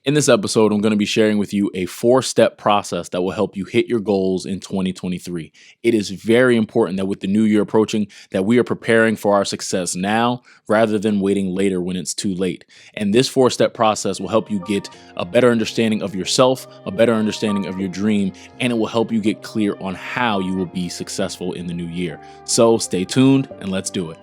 In this episode, I'm going to be sharing with you a 4-step process that will help you hit your goals in 2023. It is very important that with the new year approaching, that we are preparing for our success now rather than waiting later when it's too late. And this 4-step process will help you get a better understanding of yourself, a better understanding of your dream, and it will help you get clear on how you will be successful in the new year. So stay tuned and let's do it.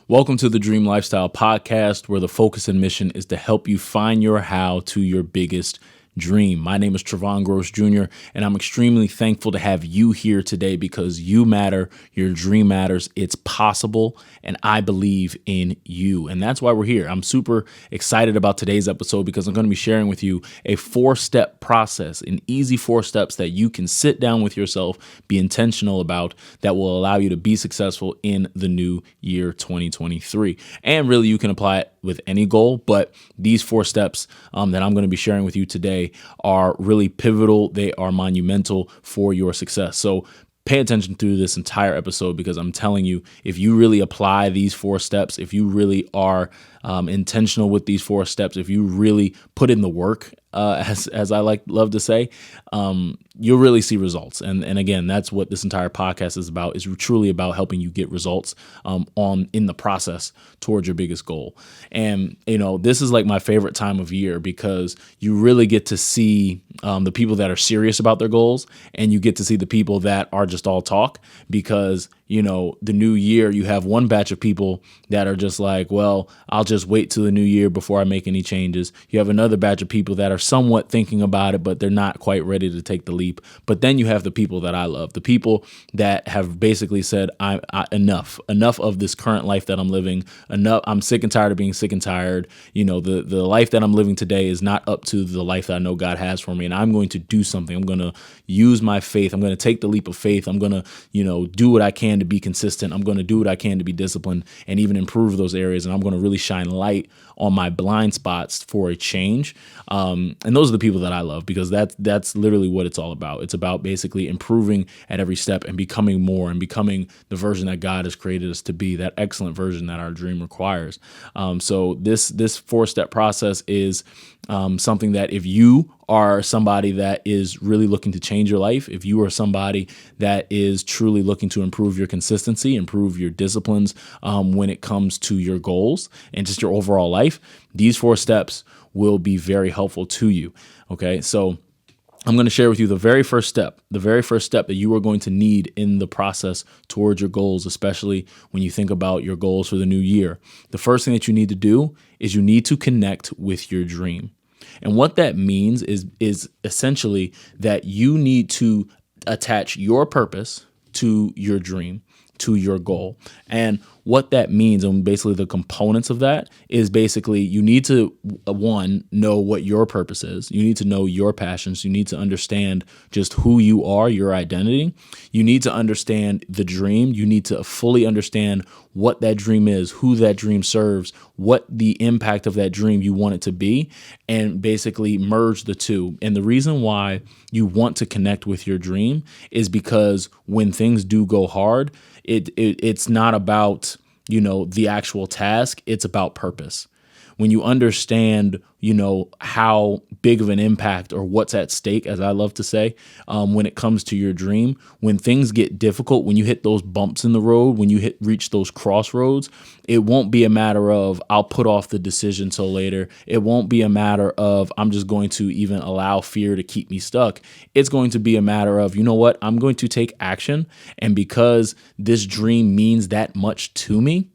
Welcome to the Dream Lifestyle Podcast, where the focus and mission is to help you find your how to your biggest dream. My name is Trevon Gross Jr., and I'm extremely thankful to have you here today because you matter, your dream matters, it's possible, and I believe in you. And that's why we're here. I'm super excited about today's episode because I'm going to be sharing with you a 4-step process, an easy 4 steps that you can sit down with yourself, be intentional about, that will allow you to be successful in the new year 2023. And really, you can apply it with any goal, but these 4 steps that I'm going to be sharing with you today are really pivotal. They are monumental for your success. So pay attention through this entire episode because I'm telling you, if you really apply these 4 steps, if you really are intentional with these 4 steps, if you really put in the work, as I love to say, you'll really see results. And again, that's what this entire podcast is about, is truly about helping you get results in the process towards your biggest goal. And, this is like my favorite time of year because you really get to see the people that are serious about their goals, and you get to see the people that are just all talk because, the new year, you have one batch of people that are just like, well, I'll just wait till the new year before I make any changes. You have another batch of people that are somewhat thinking about it, but they're not quite ready to take the leap. But then you have the people that I love, the people that have basically said, enough of this current life that I'm living. Enough. I'm sick and tired of being sick and tired. The life that I'm living today is not up to the life that I know God has for me. And I'm going to do something. I'm going to use my faith. I'm going to take the leap of faith. I'm going to, do what I can to be consistent. I'm going to do what I can to be disciplined and even improve those areas. And I'm going to really shine light on my blind spots for a change. And those are the people that I love because that's literally what it's all about. It's about basically improving at every step and becoming more and becoming the version that God has created us to be, that excellent version that our dream requires. So this 4-step process is something that if you are somebody that is really looking to change your life, if you are somebody that is truly looking to improve your consistency, improve your disciplines when it comes to your goals and just your overall life, these 4 steps will be very helpful to you. Okay, so I'm going to share with you the very first step that you are going to need in the process towards your goals, especially when you think about your goals for the new year. The first thing that you need to do is you need to connect with your dream. And what that means is essentially that you need to attach your purpose to your dream, to your goal. And what that means, and basically the components of that, is basically you need to, one, know what your purpose is. You need to know your passions. You need to understand just who you are, your identity. You need to understand the dream. You need to fully understand what that dream is, who that dream serves, what the impact of that dream you want it to be, and basically merge the two. And the reason why you want to connect with your dream is because when things do go hard, it's not about, the actual task. It's about purpose. When you understand, how big of an impact or what's at stake, as I love to say, when it comes to your dream, when things get difficult, when you hit those bumps in the road, when you reach those crossroads, it won't be a matter of I'll put off the decision till later. It won't be a matter of I'm just going to even allow fear to keep me stuck. It's going to be a matter of, I'm going to take action. And because this dream means that much to me,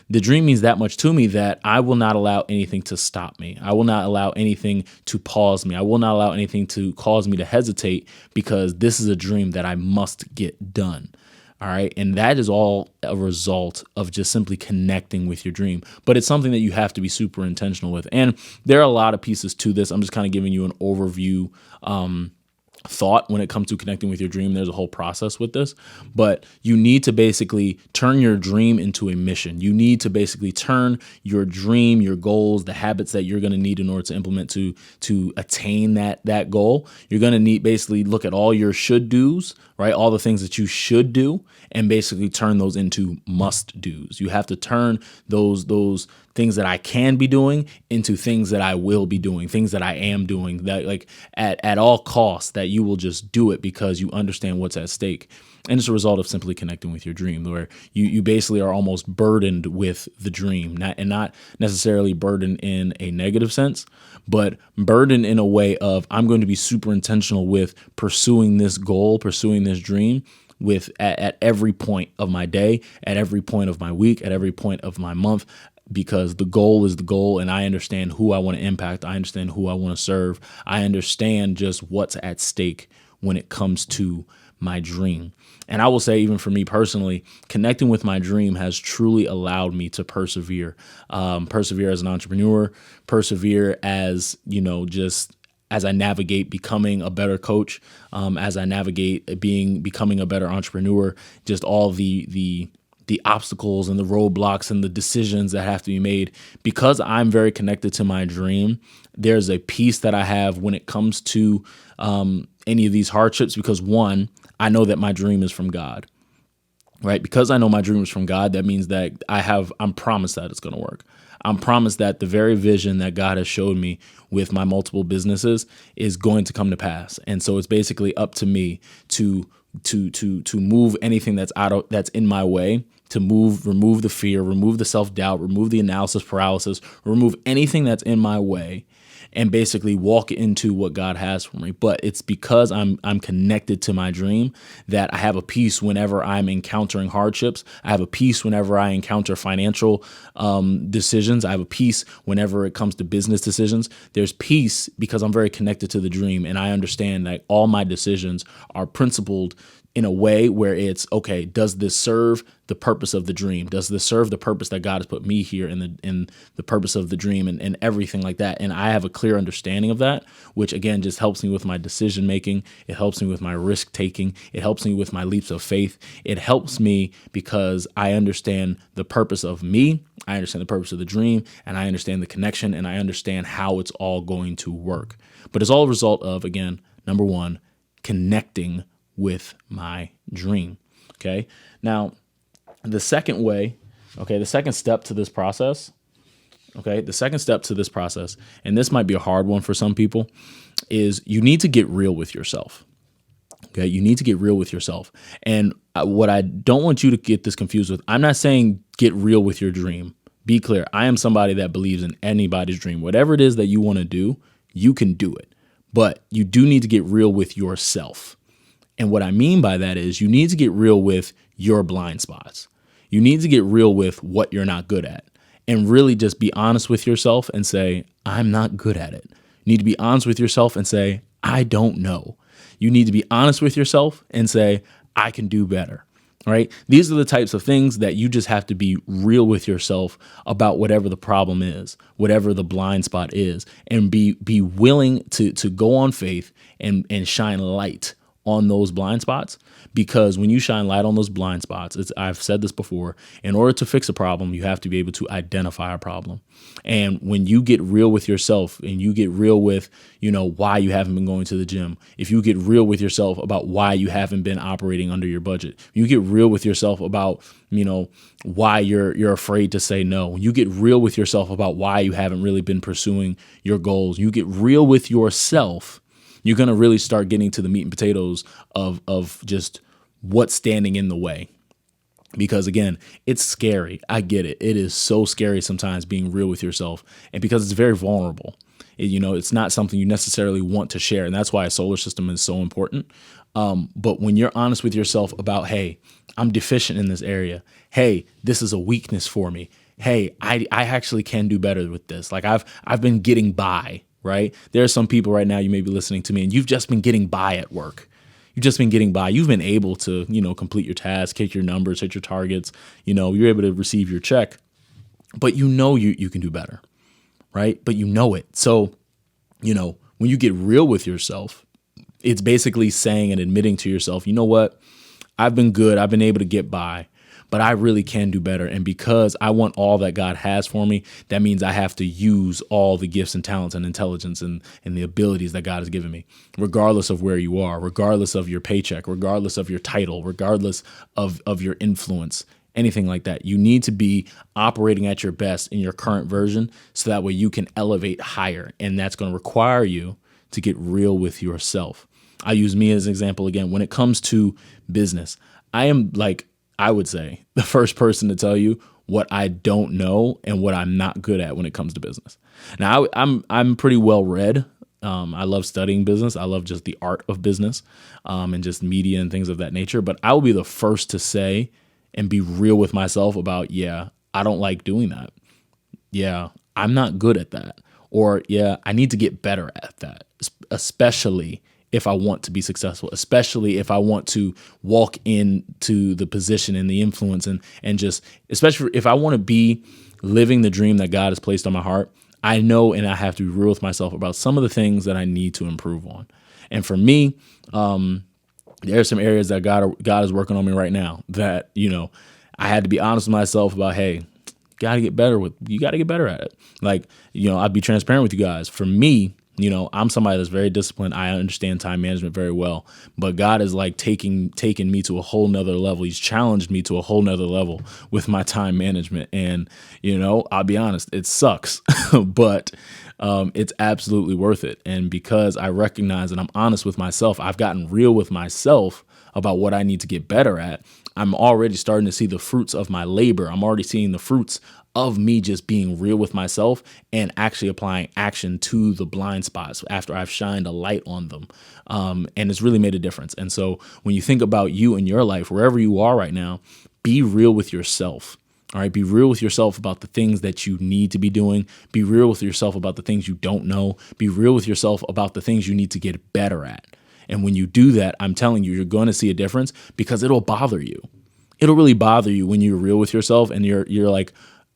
the dream means that much to me that I will not allow anything to stop me. I will not allow anything to pause me. I will not allow anything to cause me to hesitate because this is a dream that I must get done. All right. And that is all a result of just simply connecting with your dream. But it's something that you have to be super intentional with. And there are a lot of pieces to this. I'm just kind of giving you an overview thought when it comes to connecting with your dream. There's a whole process with this, but you need to basically turn your dream into a mission. You need to basically turn your dream, your goals, the habits that you're going to need in order to implement to attain that goal. You're going to need basically look at all your should do's, right? All the things that you should do, and basically turn those into must do's. You have to turn those things that I can be doing into things that I will be doing, things that I am doing, that like at all costs, that you will just do it because you understand what's at stake. And it's a result of simply connecting with your dream, where you basically are almost burdened with the dream, not necessarily burdened in a negative sense, but burdened in a way of, I'm going to be super intentional with pursuing this goal, pursuing this dream with at every point of my day, at every point of my week, at every point of my month, because the goal is the goal, and I understand who I want to impact. I understand who I want to serve. I understand just what's at stake when it comes to my dream. And I will say, even for me personally, connecting with my dream has truly allowed me to persevere as an entrepreneur, persevere as, just as I navigate becoming a better coach, as I navigate becoming a better entrepreneur, just all the obstacles and the roadblocks and the decisions that have to be made. Because I'm very connected to my dream, there's a peace that I have when it comes to any of these hardships, because one, I know that my dream is from God, right? Because I know my dream is from God, that means that I'm promised that it's going to work. I'm promised that the very vision that God has showed me with my multiple businesses is going to come to pass. And so it's basically up to me to move anything that's in my way, to remove the fear, remove the self-doubt, remove the analysis paralysis, remove anything that's in my way, and basically walk into what God has for me. But it's because I'm connected to my dream that I have a peace whenever I'm encountering hardships. I have a peace whenever I encounter financial decisions. I have a peace whenever it comes to business decisions. There's peace because I'm very connected to the dream, and I understand that all my decisions are principled in a way where it's, okay, does this serve the purpose of the dream? Does this serve the purpose that God has put me here in the purpose of the dream, and everything like that? And I have a clear understanding of that, which again just helps me with my decision making. It helps me with my risk taking. It helps me with my leaps of faith. It helps me because I understand the purpose of me. I understand the purpose of the dream, and I understand the connection, and I understand how it's all going to work. But it's all a result of, again, number one, connecting with my dream. Okay. Now, the second step to this process, and this might be a hard one for some people, is you need to get real with yourself. Okay. You need to get real with yourself. And what I don't want you to get this confused with, I'm not saying get real with your dream. Be clear. I am somebody that believes in anybody's dream. Whatever it is that you want to do, you can do it, but you do need to get real with yourself. And what I mean by that is you need to get real with your blind spots. You need to get real with what you're not good at, and really just be honest with yourself and say, I'm not good at it. You need to be honest with yourself and say, I don't know. You need to be honest with yourself and say, I can do better. Right? These are the types of things that you just have to be real with yourself about, whatever the problem is, whatever the blind spot is, and be willing to go on faith and shine light on those blind spots. Because when you shine light on those blind spots, I've said this before, in order to fix a problem, you have to be able to identify a problem. And when you get real with yourself, and you get real with, why you haven't been going to the gym, if you get real with yourself about why you haven't been operating under your budget, you get real with yourself about, why you're afraid to say no, when you get real with yourself about why you haven't really been pursuing your goals, you get real with yourself, you're going to really start getting to the meat and potatoes of just what's standing in the way. Because again, it's scary. I get it. It is so scary sometimes being real with yourself, and because it's very vulnerable. It's not something you necessarily want to share. And that's why a solar system is so important. But when you're honest with yourself about, hey, I'm deficient in this area. Hey, this is a weakness for me. Hey, I actually can do better with this. Like I've been getting by. Right? There are some people right now, you may be listening to me, and you've just been getting by at work. You've just been getting by. You've been able to, complete your tasks, hit your numbers, hit your targets. You're able to receive your check, but you can do better. Right? But you know it. So, when you get real with yourself It's basically saying and admitting to yourself, you know what? I've been good. I've been able to get by, but I really can do better. And because I want all that God has for me, that means I have to use all the gifts and talents and intelligence and the abilities that God has given me, regardless of where you are, regardless of your paycheck, regardless of your title, regardless of your influence, anything like that. You need to be operating at your best in your current version so that way you can elevate higher. And that's going to require you to get real with yourself. I use me as an example again. When it comes to business, I am I would say the first person to tell you what I don't know and what I'm not good at when it comes to business. Now, I'm pretty well read. I love studying business. I love just the art of business and just media and things of that nature. But I will be the first to say and be real with myself about, yeah, I don't like doing that. Yeah, I'm not good at that. Or, yeah, I need to get better at that, especially if I want to be successful, especially if I want to walk into the position and the influence and just, especially if I want to be living the dream that God has placed on my heart, I know and I have to be real with myself about some of the things that I need to improve on. And for me, there are some areas that God is working on me right now that, I had to be honest with myself about, hey, you got to get better at it. I'd be transparent with you guys. For me, I'm somebody that's very disciplined. I understand time management very well, but God is taking me to a whole nother level. He's challenged me to a whole nother level with my time management. And, I'll be honest, it sucks, but it's absolutely worth it. And because I recognize and I'm honest with myself, I've gotten real with myself about what I need to get better at. I'm already starting to see the fruits of my labor. I'm already seeing the fruits of me just being real with myself and actually applying action to the blind spots after I've shined a light on them. And it's really made a difference. And so when you think about you and your life, wherever you are right now, be real with yourself. All right. Be real with yourself about the things that you need to be doing. Be real with yourself about the things you don't know. Be real with yourself about the things you need to get better at. And when you do that, I'm telling you, you're going to see a difference because it'll bother you. It'll really bother you when you're real with yourself and you're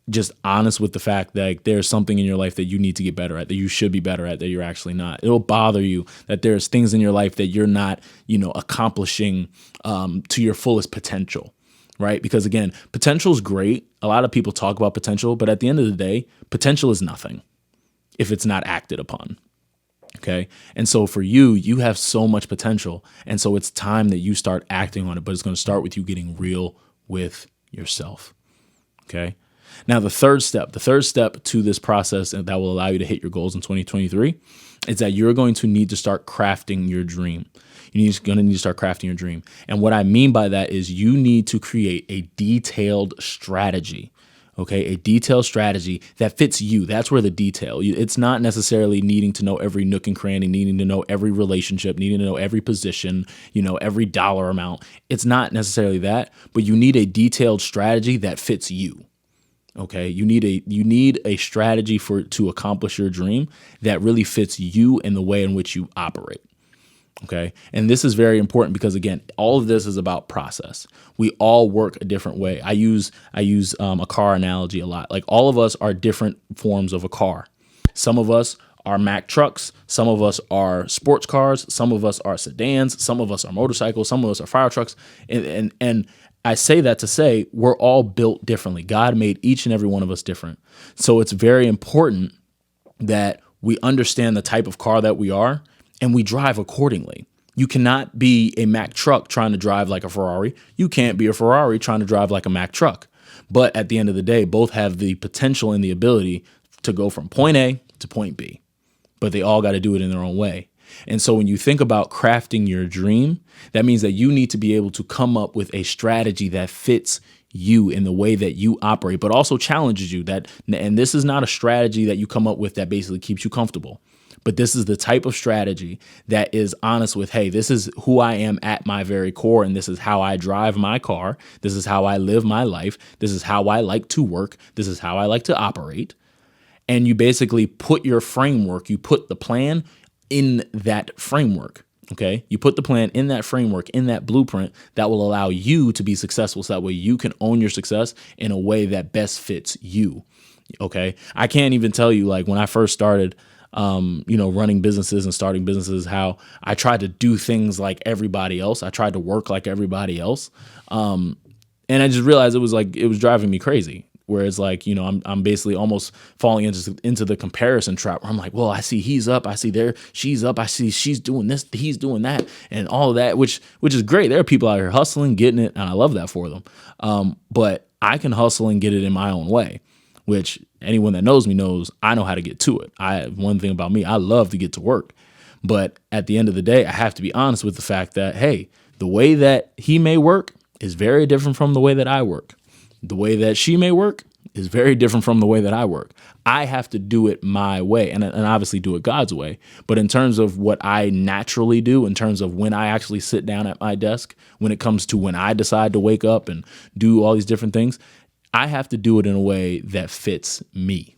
just honest with the fact that there's something in your life that you need to get better at, that you should be better at, that you're actually not. It'll bother you that there's things in your life that you're not, accomplishing to your fullest potential, right? Because again, potential is great. A lot of people talk about potential, but at the end of the day, potential is nothing if it's not acted upon. Okay. And so for you have so much potential. And so it's time that you start acting on it, but it's going to start with you getting real with yourself. Okay. Now, the third step to this process that will allow you to hit your goals in 2023 is that you're going to need to start crafting your dream. You're going to need to start crafting your dream. And what I mean by that is you need to create a detailed strategy. Okay, a detailed strategy that fits you. That's where the detail. It's not necessarily needing to know every nook and cranny, needing to know every relationship, needing to know every position, every dollar amount. It's not necessarily that, but you need a detailed strategy that fits you. Okay, you need a strategy to accomplish your dream that really fits you and the way in which you operate. Okay. And this is very important because, again, all of this is about process. We all work a different way. I use a car analogy a lot. Like all of us are different forms of a car. Some of us are Mack trucks. Some of us are sports cars. Some of us are sedans. Some of us are motorcycles. Some of us are fire trucks. And I say that to say we're all built differently. God made each and every one of us different. So it's very important that we understand the type of car that we are and we drive accordingly. You cannot be a Mack truck trying to drive like a Ferrari. You can't be a Ferrari trying to drive like a Mack truck. But at the end of the day, both have the potential and the ability to go from point A to point B. But they all got to do it in their own way. And so when you think about crafting your dream, that means that you need to be able to come up with a strategy that fits you in the way that you operate, but also challenges you. And this is not a strategy that you come up with that basically keeps you comfortable. But this is the type of strategy that is honest with, hey, this is who I am at my very core, and this is how I drive my car. This is how I live my life. This is how I like to work. This is how I like to operate. And you basically put your framework, you put the plan in that framework. Okay, you put the plan in that framework, in that blueprint that will allow you to be successful. So that way you can own your success in a way that best fits you. Okay, I can't even tell you, like when I first started running businesses and starting businesses, how I tried to do things like everybody else. I tried to work like everybody else. And I just realized it was driving me crazy. Whereas I'm basically almost falling into the comparison trap where I'm like, well, I see he's up, I see she's up, I see she's doing this, he's doing that, and all of that, which is great. There are people out here hustling, getting it, and I love that for them. But I can hustle and get it in my own way, which anyone that knows me knows I know how to get to it. One thing about me, I love to get to work. But at the end of the day, I have to be honest with the fact that, hey, the way that he may work is very different from the way that I work. The way that she may work is very different from the way that I work. I have to do it my way and obviously do it God's way. But in terms of what I naturally do, in terms of when I actually sit down at my desk, when it comes to when I decide to wake up and do all these different things, I have to do it in a way that fits me.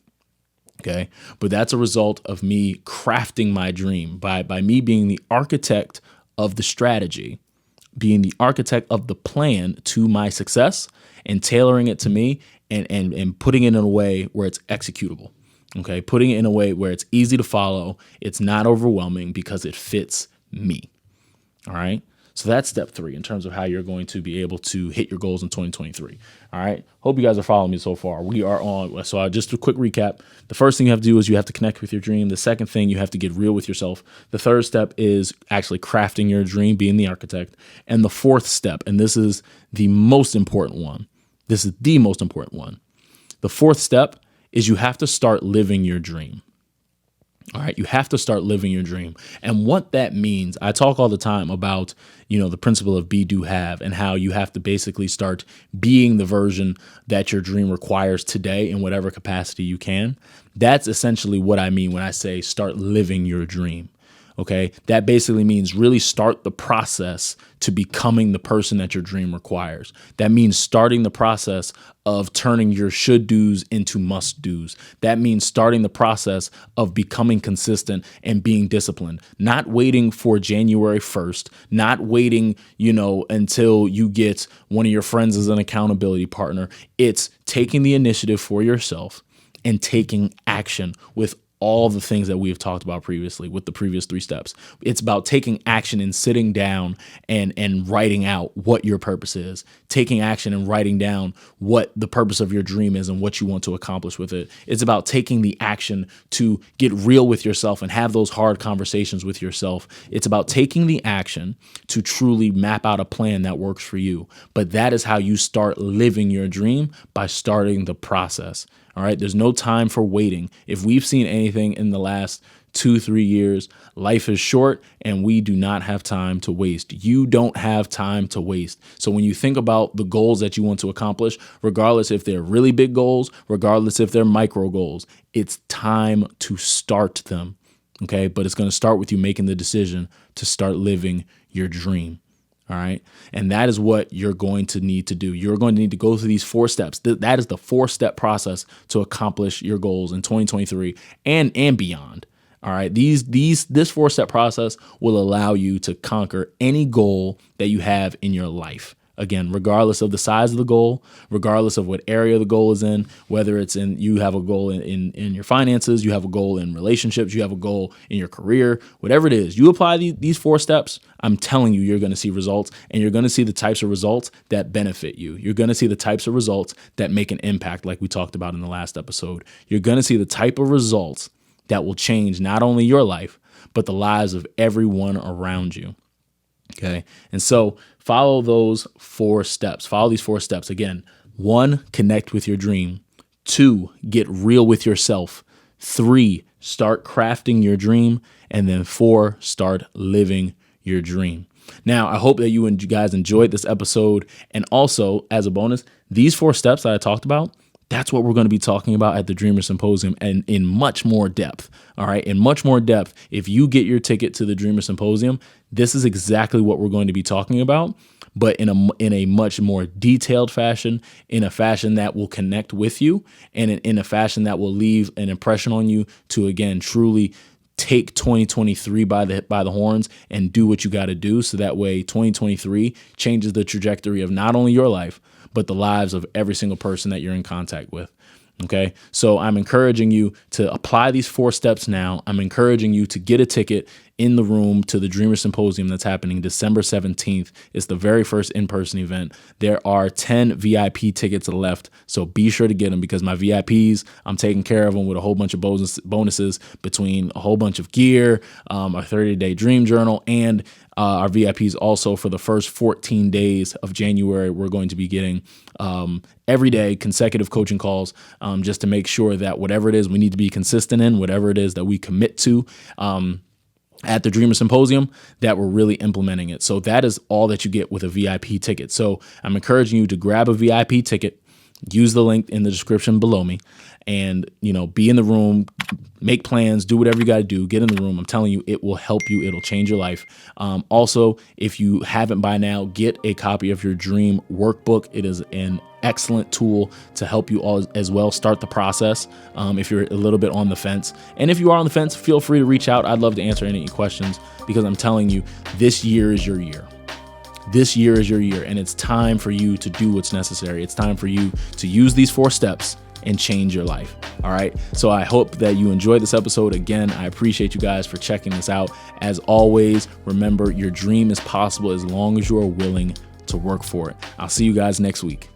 Okay. But that's a result of me crafting my dream by me being the architect of the strategy, being the architect of the plan to my success and tailoring it to me and putting it in a way where it's executable. Okay. Putting it in a way where it's easy to follow. It's not overwhelming because it fits me. All right. So that's step 3 in terms of how you're going to be able to hit your goals in 2023. All right. Hope you guys are following me so far. We are on. So just a quick recap. The first thing you have to do is you have to connect with your dream. The second thing, you have to get real with yourself. The third step is actually crafting your dream, being the architect. And the fourth step, and this is the most important one. This is the most important one. The fourth step is you have to start living your dream. All right. You have to start living your dream. And what that means, I talk all the time about, the principle of be, do, have, and how you have to basically start being the version that your dream requires today in whatever capacity you can. That's essentially what I mean when I say start living your dream. Okay. That basically means really start the process to becoming the person that your dream requires. That means starting the process of turning your should do's into must do's. That means starting the process of becoming consistent and being disciplined, not waiting for January 1st, not waiting, until you get one of your friends as an accountability partner. It's taking the initiative for yourself and taking action with all the things that we have talked about previously with the previous 3 steps. It's about taking action and sitting down and writing out what your purpose is, taking action and writing down what the purpose of your dream is and what you want to accomplish with it. It's about taking the action to get real with yourself and have those hard conversations with yourself. It's about taking the action to truly map out a plan that works for you. But that is how you start living your dream, by starting the process. All right. There's no time for waiting. If we've seen anything in the last 2-3 years, life is short and we do not have time to waste. You don't have time to waste. So when you think about the goals that you want to accomplish, regardless if they're really big goals, regardless if they're micro goals, it's time to start them. Okay. But it's going to start with you making the decision to start living your dream. All right. And that is what you're going to need to do. You're going to need to go through these 4 steps. That is the 4-step process to accomplish your goals in 2023 and beyond. All right. This 4-step process will allow you to conquer any goal that you have in your life. Again, regardless of the size of the goal, regardless of what area the goal is in, whether it's you have a goal in your finances, you have a goal in relationships, you have a goal in your career, whatever it is, you apply these 4 steps, I'm telling you, you're going to see results, and you're going to see the types of results that benefit you. You're going to see the types of results that make an impact, like we talked about in the last episode. You're going to see the type of results that will change not only your life, but the lives of everyone around you. Okay. And so follow those 4 steps. Follow these 4 steps. Again, 1, connect with your dream. 2, get real with yourself. 3, start crafting your dream. And then 4, start living your dream. Now, I hope that you guys enjoyed this episode. And also, as a bonus, these 4 steps that I talked about, that's what we're going to be talking about at the Dreamer Symposium, and in much more depth. All right. In much more depth. If you get your ticket to the Dreamer Symposium, this is exactly what we're going to be talking about, but in a much more detailed fashion, in a fashion that will connect with you, and in a fashion that will leave an impression on you to, again, truly take 2023 by the horns and do what you got to do. So that way 2023 changes the trajectory of not only your life, but the lives of every single person that you're in contact with. Okay, so I'm encouraging you to apply these 4 steps now. I'm encouraging you to get a ticket in the room to the Dreamer Symposium that's happening December 17th. It's the very first in-person event. There are 10 VIP tickets left, so be sure to get them, because my VIPs, I'm taking care of them with a whole bunch of bonuses between a whole bunch of gear, our 30-day dream journal, and our VIPs also for the first 14 days of January. We're going to be getting every day consecutive coaching calls, just to make sure that whatever it is we need to be consistent in, whatever it is that we commit to at the Dreamer Symposium, that we're really implementing it. So that is all that you get with a VIP ticket. So I'm encouraging you to grab a VIP ticket, use the link in the description below me, and, be in the room, make plans, do whatever you got to do, get in the room. I'm telling you, it will help you. It'll change your life. Also, if you haven't by now, get a copy of your dream workbook. It is an excellent tool to help you all as well start the process if you're a little bit on the fence. And if you are on the fence, feel free to reach out. I'd love to answer any questions, because I'm telling you, this year is your year. This year is your year, and it's time for you to do what's necessary. It's time for you to use these 4 steps and change your life. All right. So I hope that you enjoyed this episode. Again, I appreciate you guys for checking this out. As always, remember, your dream is possible as long as you are willing to work for it. I'll see you guys next week.